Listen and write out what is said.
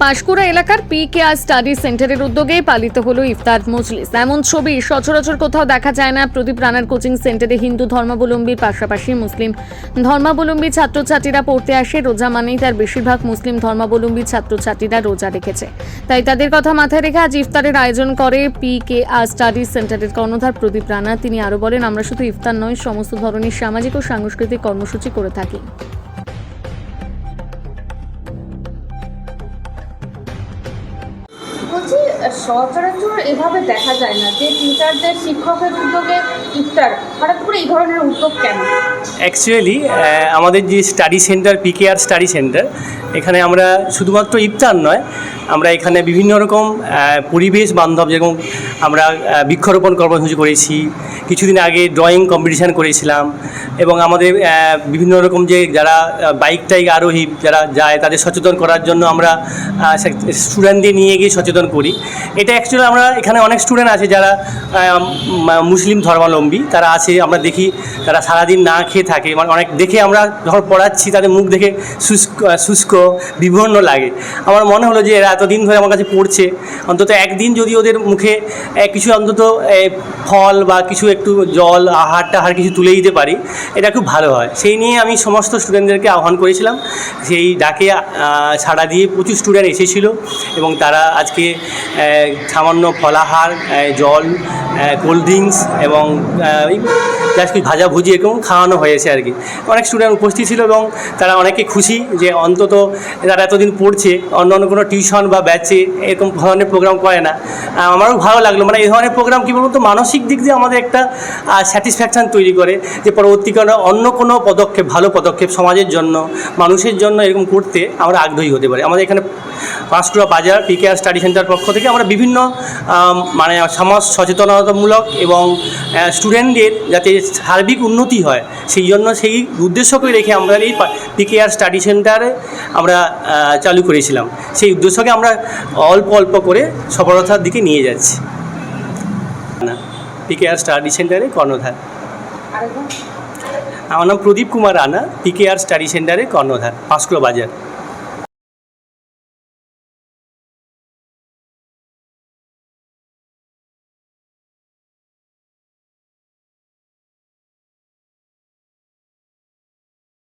পাঁশকুড়া এলাকার পিকেআর স্টাডি সেন্টারের উদ্যোগে পালিত হলো ইফতার মজলিস। এমন ছবি সচরাচর কোথাও দেখা যায় না। প্রদীপ রানার কোচিং সেন্টারে হিন্দু ধর্মাবলম্বীর পাশাপাশি মুসলিম ধর্মাবলম্বী ছাত্রছাত্রীরা পড়তে আসে। রোজা মানেই তার বেশিরভাগ মুসলিম ধর্মাবলম্বী ছাত্রছাত্রীরা রোজা রেখেছে, তাই তাদের কথা মাথায় রেখে আজ ইফতারের আয়োজন করে পিকেআর স্টাডি সেন্টারের কর্ণধার প্রদীপ রানা। তিনি আরও বলেন, আমরা শুধু ইফতার নয়, সমস্ত ধরনের সামাজিক ও সাংস্কৃতিক কর্মসূচি করে থাকি। বলছি, সচরাচর এভাবে দেখা যায় না যে টিচারদের শিক্ষকের উদ্যোগে ইফতার। হঠাৎ করে এই ধরনের উদ্যোগ কেন? অ্যাকচুয়ালি আমাদের যে স্টাডি সেন্টার পিকেআর স্টাডি সেন্টার, এখানে আমরা শুধুমাত্র ইফতার নয়, আমরা এখানে বিভিন্ন রকম পরিবেশ বান্ধব, যেরকম আমরা বৃক্ষরোপণ কর্মসূচি করেছি, কিছুদিন আগে ড্রয়িং কম্পিটিশান করেছিলাম, এবং আমাদের বিভিন্ন রকম যে যারা বাইক আরোহী যারা যায় তাদের সচেতন করার জন্য আমরা স্টুডেন্টদের নিয়ে গিয়ে সচেতন করি। এটা অ্যাকচুয়ালি আমরা এখানে অনেক স্টুডেন্ট আছে যারা মুসলিম ধর্মাবলম্বী, তারা আছে, আমরা দেখি তারা সারাদিন না খেয়ে থাকে। মানে অনেক দেখে আমরা যখন পড়াচ্ছি তাদের মুখ দেখে শুষ্ক বিবর্ণ লাগে। আমার মনে হলো যে এরা এতদিন ধরে আমার কাছে পড়ছে, অন্তত একদিন যদি ওদের মুখে কিছু অন্তত ফল বা কিছু একটু জল আহার কিছু তুলে দিতে পারি, এটা খুব ভালো হয়। সেই নিয়ে আমি সমস্ত স্টুডেন্টদেরকে আহ্বান করেছিলাম। সেই ডাকে সাড়া দিয়ে প্রচুর স্টুডেন্ট এসেছিলো, এবং তারা আজকে সামান্য ফলাহার, জল, কোল্ড ড্রিঙ্কস এবং জাস্ট ভাজাভুজি এরকম খাওয়ানো হয়েছে আর কি। অনেক স্টুডেন্ট উপস্থিত ছিল এবং তারা অনেকে খুশি যে অন্তত তারা এতদিন পড়ছে, অন্য কোনো টিউশন বা ব্যাচে এরকম ধরনের প্রোগ্রাম করে না। আমারও ভালো লাগলো। মানে এই ধরনের প্রোগ্রাম কী বলতো, মানসিক দিক দিয়ে আমাদের একটা স্যাটিসফ্যাকশান তৈরি করে যে পরবর্তীকালে অন্য কোনো পদক্ষেপ, ভালো পদক্ষেপ সমাজের জন্য, মানুষের জন্য এরকম করতে আমরা আগ্রহী হতে পারি। আমাদের এখানে পাঁশকুড়া বাজার পিকেআর স্টাডি সেন্টার পক্ষ থেকে আমরা বিভিন্ন মানে সমাজ সচেতনতামূলক এবং স্টুডেন্টদের যাতে সার্বিক উন্নতি হয়, সেই জন্য সেই উদ্দেশ্যকে রেখে আমরা এই পিকেআর স্টাডি সেন্টারে আমরা চালু করেছিলাম। সেই উদ্দেশ্যকে আমরা অল্প অল্প করে সফলতার দিকে নিয়ে যাচ্ছি। পিকেআর স্টাডি সেন্টারে কর্ণধার। আমার নাম প্রদীপ কুমার রানা, পিকেআর স্টাডি সেন্টারে কর্ণধার, পাঁশকুড়া বাজার।